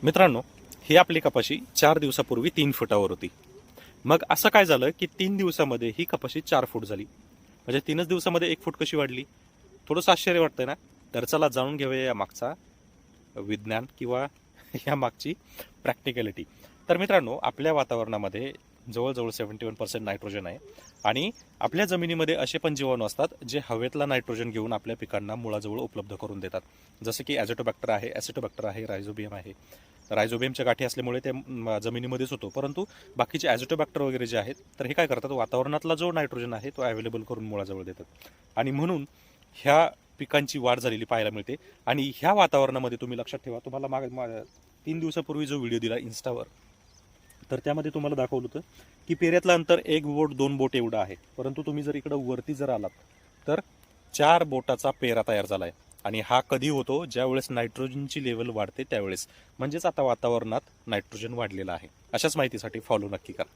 मित्रांनो, ही आपली कपाशी 4 दिवसापूर्वी 3 फुटावर होती. मग असं काय झालं की 3 दिवसामध्ये ही कपाशी 4 फूट झाली. म्हणजे 3च दिवसामध्ये 1 फूट कशी वाढली? थोडंसं आश्चर्य वाटतंय ना? तर चला जाणून घेऊया या मागचा विज्ञान किंवा या मागची प्रॅक्टिकॅलिटी. तर मित्रांनो, आपल्या वातावरणामध्ये जवळजवळ 71% नायट्रोजन आहे आणि आपल्या जमिनीमध्ये असे पण जीवाणू असतात जे हवेतला नायट्रोजन घेऊन आपल्या पिकांना मुळाजवळ उपलब्ध करून देतात. जसं की ॲसिटोबॅक्टर आहे, रायझोबियम आहे. रायझोबियमच्या गाठी असल्यामुळे ते जमिनीमध्येच होतो, परंतु बाकीचे ॲझोटोबॅक्टर वगैरे जे आहेत तर हे काय करतात, वातावरणातला जो नायट्रोजन आहे तो अवेलेबल करून मुळाजवळ देतात आणि म्हणून ह्या पिकांची वाढ झालेली पाहायला मिळते. आणि ह्या वातावरणामध्ये तुम्ही लक्षात ठेवा, तुम्हाला 3 दिवसापूर्वी जो व्हिडिओ दिला इन्स्टावर, तर त्यामध्ये तुम्हाला दाखवलं होतं की पेऱ्यातलं अंतर 1 बोट 2 बोट एवढं आहे, परंतु तुम्ही जर इकडं वरती जर आलात तर 4 बोटाचा पेरा तयार झाला आहे. आणि हा कधी होतो? ज्यावेळेस नायट्रोजनची लेवल वाढते त्यावेळेस. म्हणजेच आता वातावरणात नायट्रोजन वाढलेलं आहे. अशाच माहितीसाठी फॉलो नक्की करा.